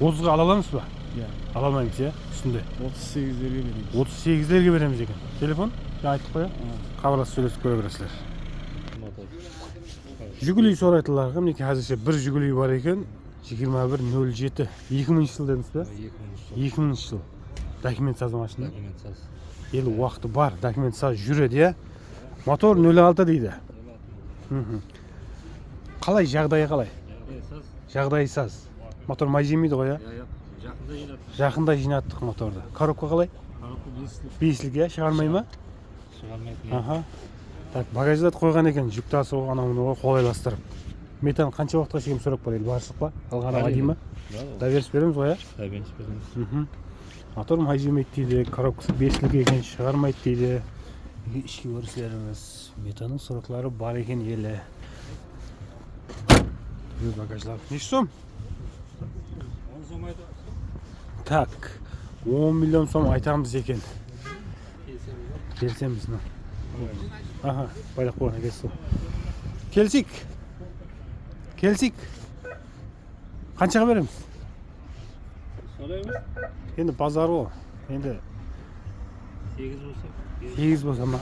30'ga ала alamız mı? Ya. Alamayız ya üstünde. 38'lerge vereyim. 38'lerge veremiz ekan. Telefon? Ya ayttık koya. Kabarası söylesip göre verесizler. Jiguli so'raydilar. Kimniki hozircha bir Jiguli bor ekan. 2107. 2000-yil dedingiz ba? 2000-yil. Dokumentsiz mashina. Endi vaqti bor. Dokumentsiz yuradi ya. Motor 06 deydi. Qalay жағдайы qalay? Жағдайы saz. Motor may jemaydi qo'ya. Yaqinda jinattық motorda. Коробка qalay? 5lik ya, шығармай ма? Aha. Так, багажда қойған екен, жүк тасуға анауыны қолайластырып. Метан қанша уақытқа шейін сұрап бар еді, баршылық па? Алған аға деймі? Да, беріс береміз ғой, я? Да, беріс береміз. Мотор май жемейді дейді, коробкасы 5lik екен, шығармайды дейді. Ішкі өрістеріміз, метаның сұрақлары бар екен елі. Багажлар. Неше сом? 10 сом айтамыз. Так, 10 миллион сом айтамыз екен. Келсеміз, ну. Aha, bayrak boğana geçsin. Kelsik. Qanchaga beramiz? So'raymiz. Endi bozor o. Endi 8 bo'lsa. 8 bo'lsa ma.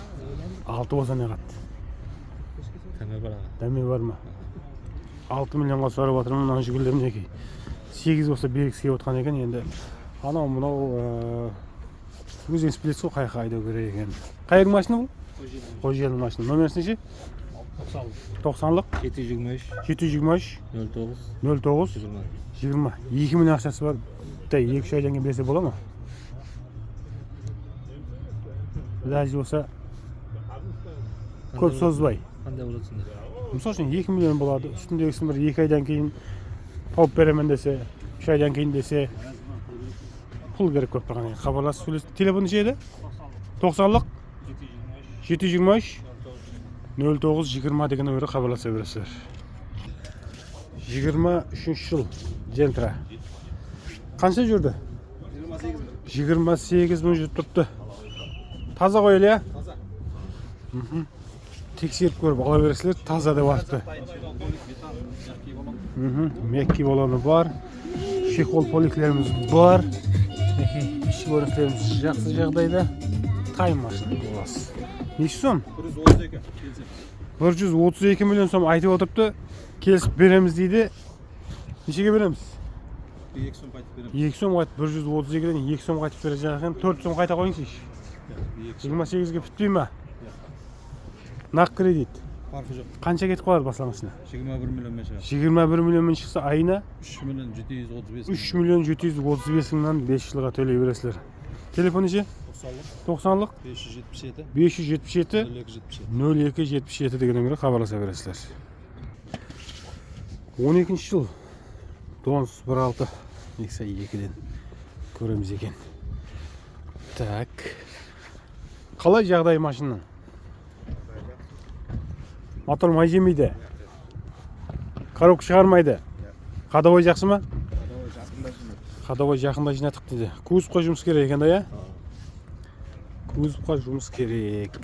6 bo'lsa ne qat? Dami bormi? 6 millionga so'rab o'tiraman, mana shu kunlarniki. 8 bo'lsa bergisi o'tgan ekan, endi ana bunau o'zingiz bilasiz, qayerga haydab kerak ekan. Qayerga mashina bu? Qo'yilgan mashina. Nomerisi nechi? 90lik 723 723 09 09 20. 2 million ақшасы бар. Bitta 2-3 aydan keyin bersa bo'ladimi? Ilaji bo'lsa ko'p so'zbay. Qanday bo'ladi shunda? Misol uchun 2 million bo'ladi. Ustundagisini bir 2 aydan keyin topib beraman desa, 3 aydan keyin desa pul kerak ko'p bo'lgan. Xabarlashib so'raysiz. Telefon necha edi? 90lik 723 09 20 degan nomerga xabarlasha berasizlar. 23-yil Gentra. Qancha yurdi? 28 ming yurib turibdi. Toza qo'yil ya? Toza. Tekshirib ko'rib ola berasizlar, toza deb aytdi. Mekki baloni bor. Shekol poliklarimiz bor. Ish ko'rishlarimiz yaxshi joyda. Time mashina bo'lasiz. Necha so'm? 132 million so'm aytib o'tiribdi. Kesib beramiz deydi. Nechaga beramiz? 2 so'm qaytib beramiz. 2 so'm qaytib 132 dan 2 so'm qaytib berajak ekan. 4 so'm qayta qo'yingchi. 28 ga bitdimi? Naq kredit. Farqi yo'q. Qancha ketib qoladi boshlamashina? 21 million men chiqadi. 21 million ming chiqsa ayna 3 million 735. 3 million 735 mingdan 5 yilga to'lay berasizlar. Telefon nechi? 90lik 577 577 0277 degan nomerga xabarlasha berasizlar. 12-yil Dons 16 Nexia 2dan ko'ramiz ekan. Tak. Qalay жағдай mashinaning? Motor may jemaydi. Коробка chiqarmaydi. Qadavoy yaxshimi? Qadavoy yaqinda jinatiq dedi. Kuzovga жұмыс kerak ekanda ya? Kuzovga жұмыс kerak.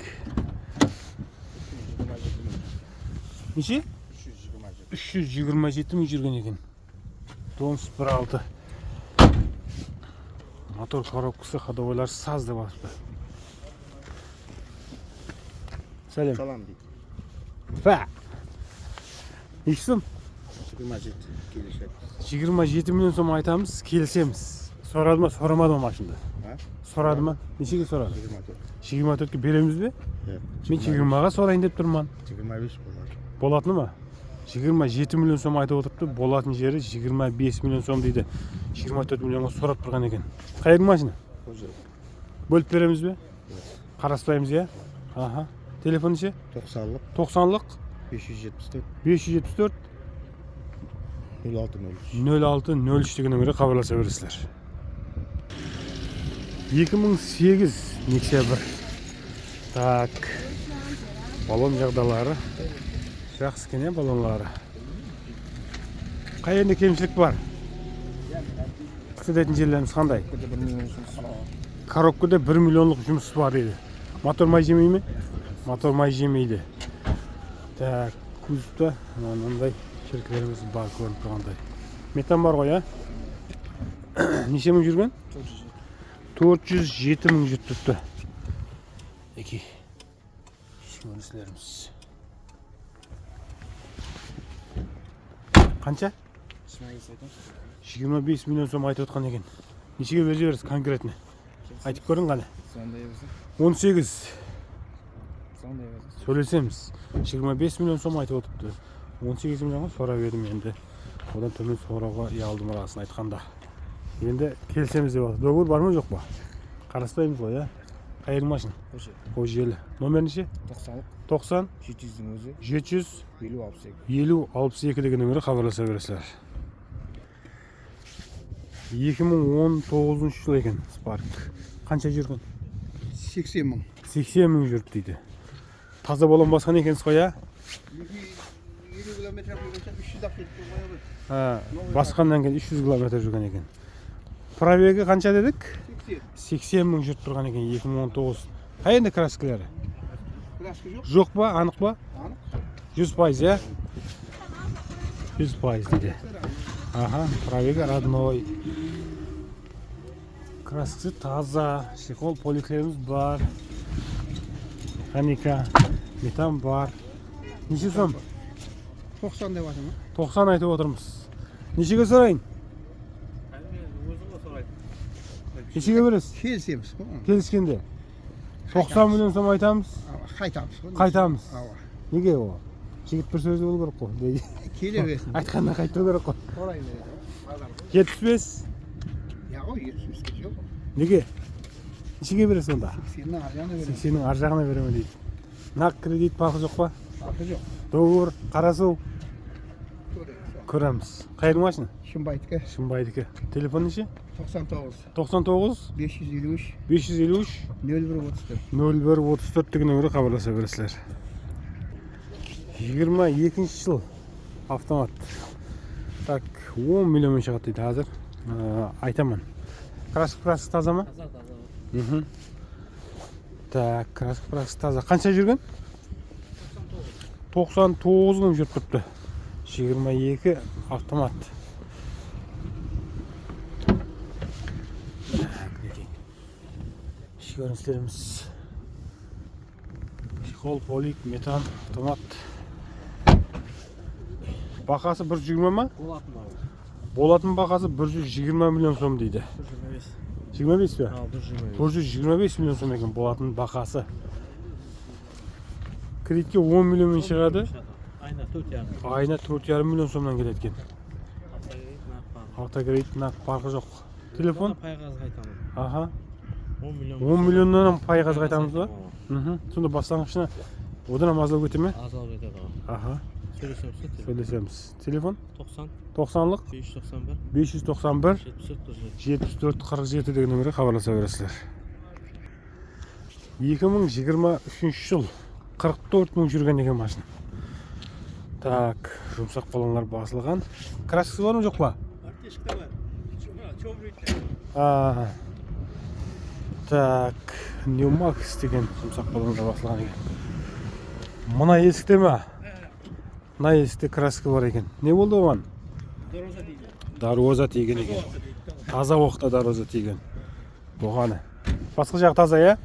Nechi? 327 ming yurgan ekan. Dons 16. Motor коробкасы qadavoylar saz deb aytdi. Salam. Salam deydi. Fa. Nechi so'm? 27 kelishadi. 27 million so'm aytamiz, kelishamiz. So'radimi, so'ramadimi mashinada? Ha? So'radimi? Nechaga so'radi? 24. 24 ga beramizmi? Yo'q. Men 20 ga so'rayin deb turman. 25 bo'ladi. Bo'ladimi? 27 million so'm aytib o'tiribdi, bo'ladigan yeri 25 million so'm deydi. 24 millionga so'rab turgan ekan. Qayerga mashina? Bo'lib beramizmi? Qaraslaymiz ya. Aha. Telefon nechi? 90lik 90lik 574 574 0603. 0603 degan nomerga xabarlasha berasizlar. 2008 Nexia 1. Tak. Balon жағдайлары. Жақсы екен балонлары. Қай жерде кемшілік бар? Істететін жерлеріміз қандай? Коробкада 1 миллионлық жұмыс бар дейді. Мотор май жемей ме? Мотор май жемейді. Так, кузовта мынандай шіркілеріміз бар көрініп тұрғандай. Метан бар ғой, а? Неше мың жүрген? 407 мың жүріп тұрыпты. Еке. Шөңісілеріміз. Қанша? 25 миллион сом айтып отқан екен. Нешеге бере бересіз конкретно? Айтып көрін қане? 18. Сөйлесеміз. 25 миллион сом айтып отыпты. 18 миллионға сұрап едім енді. Одан төмен сұрауға ұялдым арасын айтқанда. Енді келсеміз деп отыр. Договор бар ма жоқ па? Қарастаймыз ғой, я? Қайыр машин? О желі. Номер неше? 90 700-дің өзі 50-62 деген нөмірі хабарласа бересіздер. 2019 жыл екен Spark. Қанша жүрген? 80 мың. 80 мың жүріп дейді. Таза болан басқан екенсіз ғой, я? 50 километр жүргенше 300 кетті. Басқаннан кейін 300 километр жүрген екен. Пробегі қанша дедік? 80 мың жүріп тұрған екен 2019. Қай енді краскілері? Краска жоқ. Жоқ па, анық па? Анық. 100%, я? 100% дейді. Аха, пробегі родной. Краскасы таза, шиқол поликлеріміз бар. Ханика, метан бар. Неше сом? 90 деп атым. 90 айтып отырмыз. Нешеге сұрайын? Нешеге бересіз? Келсеміз. Келіскенде. 90 миллион сом айтамыз. Қайтамыз. Қайтамыз. Ава. Неге о? Жігіт бір сөзі болу керек қой. Келе берсін. Айтқанда қайту керек қой. Орай береді. 75. Я ғой 75 жоқ. Неге? Нешеге бересіз онда? 80-нің аржағына береді. 80-нің ар жағына беремін дейді. Нақ кредит бақы жоқ па? Ақы жоқ. Договор, қарасу. Көреміз. Қайыр машина? Шымбайдікі. Шымбайдікі. Телефон неше? 99 99 553 553 0134. 0134 деген нөмірге хабарласа бересіздер. 22 жыл автомат. Так, 10 миллион шығады дейді қазір. Айтамын. Краска таза ма? Таза. Так, краска таза. Қанша жүрген? 99 мың жүріп тұрыпты. 22 автомат. Көріністеріміз. Шиқол, полик, метан, автомат. Бақасы 120 ма? Болатын бақасы 120 миллион сом дейді. 25 пе? 125 миллион сом екен болатын бақасы. Кредитке 10 миллион шығады. Айына 4,5 миллион сомнан келеді екен. Автокредит нақ парқы жоқ. Телефон? Аха. 10 миллионнан пайғаз қайтамыз ба? Сонда бастаңғышына одан амазал көте ме? Азал кетеді. Аха. Сөйлесеміз. Телефон? 90-лық 591 74 47 деген нөмірге хабарласа бересіздер. 2023 жыл 44 мың жүрген екен машина. Так, жұмсақ баланлар басылған. Краскасы бар ма жоқ па? Так, Newmax деген жұмсақ баланға басылған екен. Мына есікте ме? Мына есікте краска бар екен. Не болды оған? Дароза тиген екен. Таза оқта дароза тиген. Бұғаны. Басқа жағы таза, я?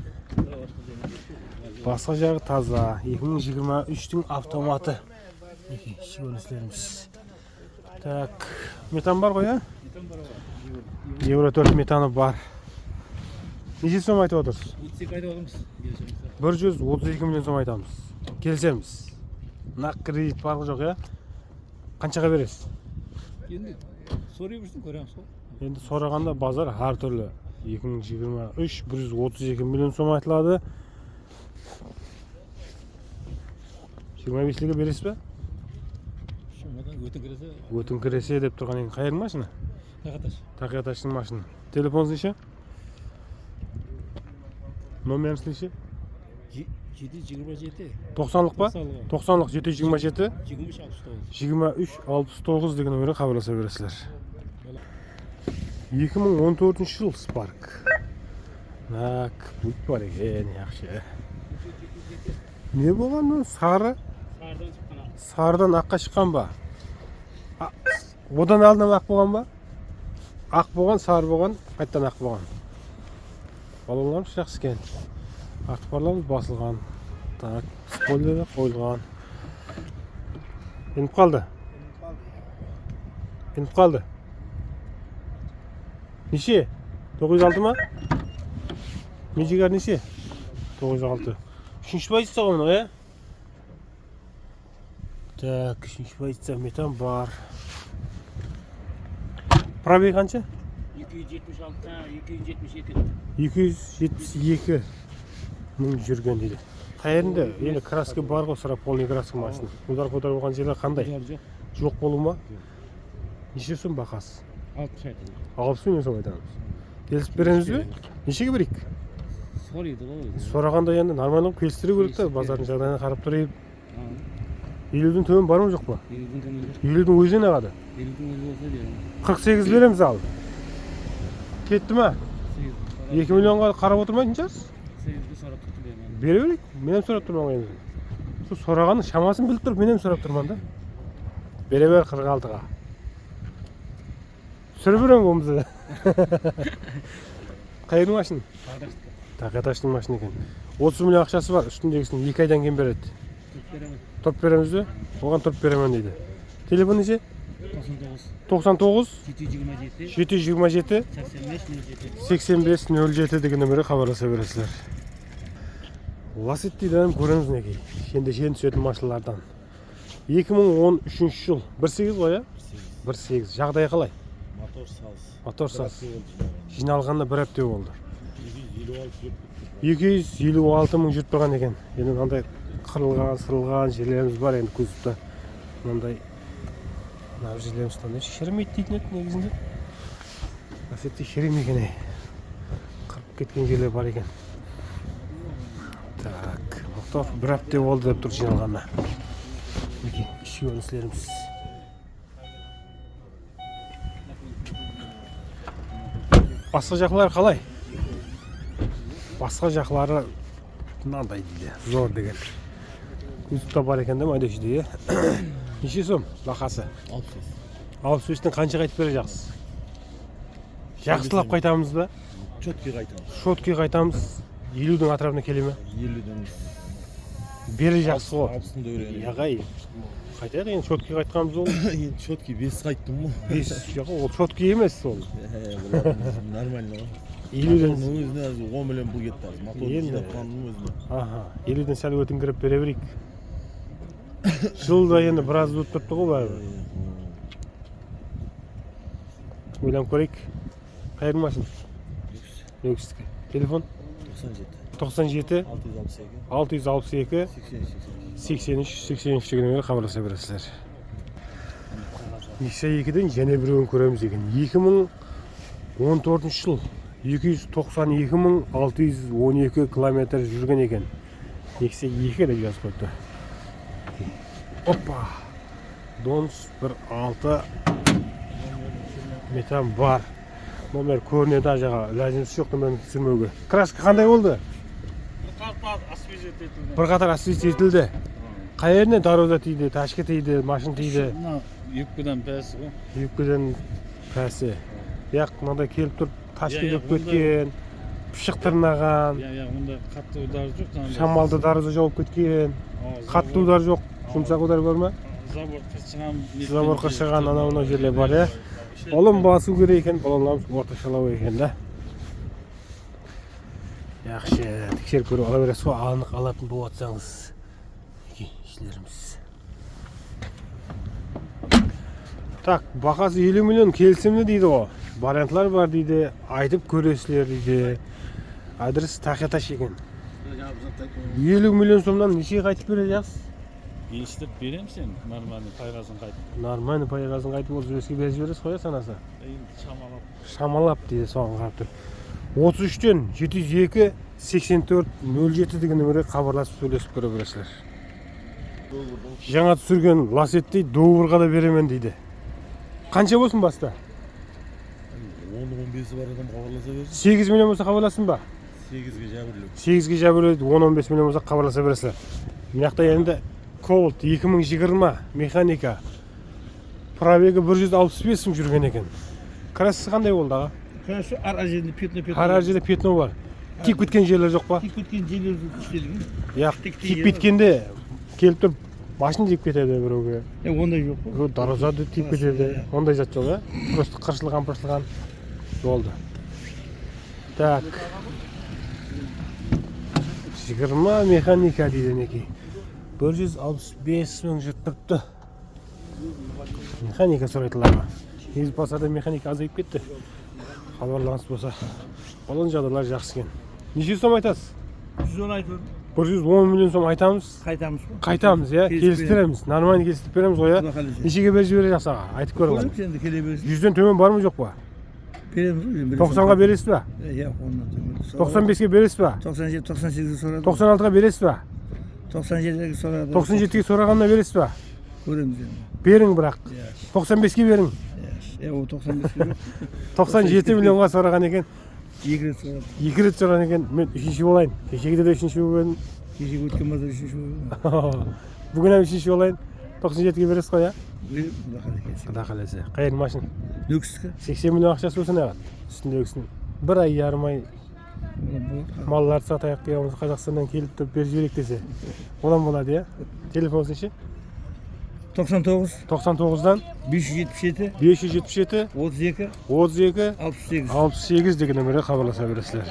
Басқа жағы таза. 2023-тің автоматы. Шегөнісілеріміз. Так, метан бар ғой, я? Евро 4 метаны бар. Неше сом айтып отырсыз? 132 миллион сом айтамыз. Келсеміз. Нақ кредит парқы жоқ, я? Қаншаға бересіз? Енді сорай бірсін көреміз ғой. Енді сорағанда базар әр түрлі. 2023 132 миллион сом айтылады. 25-лігі бересіз бе? Өтін кіресе деп тұрған ең қайыр машина? Тақияташтың машина. Телефоныңыз неше? Номеріңіз неше? 727 90-лық па? 90-лық 727 2369 деген нөмірге хабарласа бересіздер. 2014 жыл Spark. Так, бүт бар екен, яқшы. Не болған? Сары? Сарыдан аққа шыққан ба? Одан алдынан ақ болған ба? ақ болған, сары болған, қайттан ақ болған. Балаларымыз жақсы екен. Артпарларымыз басылған. Так, спойлері қойылған. Еніп қалды. Еніп қалды. Неше? 906 ма? Межигар неше? 906. Үшінші позиция ғой мұны, е? Так, үшінші позиция метан бар. Пробег қанша? 272 мың жүрген дейді. Қайырында? Енді краска бар ғой, сыра полный краска машина. Удар көтеріп болған жерлер қандай? Жоқ болу ма? Неше сом бақасы? 60 миллион сом айтамыз. Келісіп береміз бе? Нешеге берейік? Сорайды ғой. Сұрағанда енді нормально келістіре керек та, базардың жағдайына қарап тұрайық. 50-дің төмен бар ма жоқ па? 50-дің өзі не қады? 48 береміз ал. Кетті ма? 2 миллионға қарап отырмайтын шығарсыз? Бере берейік. Мен hem сұрап тұрман енді. Сол сұрағанның шамасын біліп тұрып, мен hem сұрап тұрман да. Бере бер 46-ға. Сүріп берем қолымызды. Қайырың машин? Тағаташтың машин екен. 30 миллион ақшасы бар, үстіндегісін 2 айдан кейін береді. Топ береміз бе? Оған топ беремен дейді. Телефон неше? 99 727 8507 деген нөмірге хабарласа бересіздер. Ласеттейден көреміз неге. Енді жен түсетін машиналардан. 2013 жыл. 1.8 ғой, ә? 1.8. Жағдайы қалай? Мотор саз. Жиналғанда бір апта болды. 256 мың жүріп тұрған екен. Енді мынандай қырылған, сырылған жерлеріміз бар енді кузовта. Мынандай жерлеріміз таңдай шірімейді дейтін еді негізінде. Ласетте шірімейген. Қырып кеткен жерлер бар екен. Так, мотор бір апта болды деп тұр жиналғанда. Мінекей, ішкі көріністеріміз. Басқа жақлары қалай? Басқа жақлары мынандай дейді, зор деген. Кузовта бар екен де майдаш дейді. Неше сом бақасы? 65-тен қанша қайтып бере жақсы? Жақсылап қайтамыз ба? Шотке қайтамыз. 50-дің атырабына келе ме? 50-дің бері жақсы ғой. 60-ды өрейін. Яғай. Қайтайық енді шотке қайтқанымыз ол. Енді шотке 5 қайттым ғой. 5 жоқ, ол шотке емес ол. Нормально ғой. 50-ден өзіне 10 миллион бұл кетті. Моторды жинап қанның өзіне. Аха, 50-ден сәл өтіңкіріп бере берейік. Жылда енді біраз өтіп тұрды ғой бәрі. Ойланып көрейік. Қайыр машин? Люкске. Телефон? 97 662 83 деген хабарласа бересіздер. Нексия 2-ден және біреуін көреміз екен. 2014 жыл 292.612 километр жүрген екен. Нексия 2 деп жазып қойды. Опа! Донс 1.6 метан бар. Номер көрінеді ажаға, ләжінсі жоқ номерін түсірмеуге. Краска қандай болды? Bir қатар асвет етілді. Қайеріне даруда тейді, ташқа тейді, машин тейді. Юбкадан пәсі ғой. Юбкадан пәсі. Яқ, мынандай келіп тұрып, ташқа деп кеткен, пішік тырнаған. Мұнда қатты удар жоқ. Шамалды даруда жауып кеткен. Қатты удар жоқ. Жұмсақ удар бар ма? Забор қыршыған ана жерлер бар, е? Олым басу керек екен, балаларымыз орташалау екен да. Яқшы, тексеріп көріп ала бересіз ғой, анық алатын болып атсаңыз. Ішілеріміз. Так, бақасы 50 миллион келісімді дейді ғой. Вариантлар бар дейді, айтып көресілер дейді. Адрес Тақияташ екен. 50 миллион сомнан неше қайтып бере жақсы? Естіп берем сен, нормальный пайғасын қайтып. Нормальный пайғасын қайтып ол жүреске беріп жібересіз қоя санаса. Шамалап. Шамалап дейді соған қарап тұр. 33-тен 702 84 07 деген нөмірге хабарласып сөйлесіп көре бересіздер. Жаңа түсірген Ласетти Доуырға да беремен дейді. Қанша болсын баста? 10-15 бар адам хабарласа берсін. 8 миллион болса хабарласын ба? 8-ге жәбірлеу. 8-ге жәбірлеу 10-15 миллион болса хабарласа бересіздер. Мынақта енді Colt 2020 механика. Пробегі 165 мың жүрген екен. Krassisi qanday bo'ldi ağa? Karşı aracında piyotna. Har жерде пятно бар. Тиіп кеткен жерлер жоқ па? Tek gitken jeler işledim. Яқ, Тиктей тиіп жер бар. кеткенде келіп тұрып машина тиіп кетеді біреуге. Onda yok. Дарозады тиіп кетеді. Ондай зат жоқ, Просто қыршылған болды. Так. 20 механика дейді неке. 165 мың жүріп тұрыпты. Механика сұрайтыларға. Негізі пасада механика азайып кетті. Хабарланыс болса. Олон жағдайлар жақсы екен. Неше сом айтасыз? 110 айтылır. 110 миллион сом айтамыз. Kaytamız mı? Қайтамыз, келістіреміз. Нормально келістіріп береміз ғой, Құда қаласа. Нешеге беріп жібересіз аға? Айтып көріңіз. Oğlum sen de kelebeğiz. 100-ден төмен бар ма жоқ па? Veremiz mi? 90-ға бересіз ба? Yok ondan. 95-ге бересіз ба? 97, 98'i soradı. 96-ға бересіз ба? 97'deki soradı. 97-ге сұрағанда бересіз ба? Göremiz yani. Берің бірақ. Yaş. 95-ге берің. Yaş. O 95 gibi. 97 миллионға сұраған екен. 2 rет soradı. 2 рет сұраған екен. Мен үшінші болайын. Кешегіде де үшінші болайын. Kişi ötken mazda 3. oldu. Бүгін әм үшінші болайын. 97-ге бересіз ғой, Bir bu da kalesi. Құда қаласа. Қайын машин. Lükskü. 80 миллион ақшасы болсын ағат. Үстіндегісін. Bir ай ярым ай малларды сатайық дейміз. Қазақстаннан келіп тұрып беріп жіберейік десе. Одан болады, Телефон ше? 99 99-дан 577 577 32 32 68. 68 деген нөмірге хабарласа бересіздер.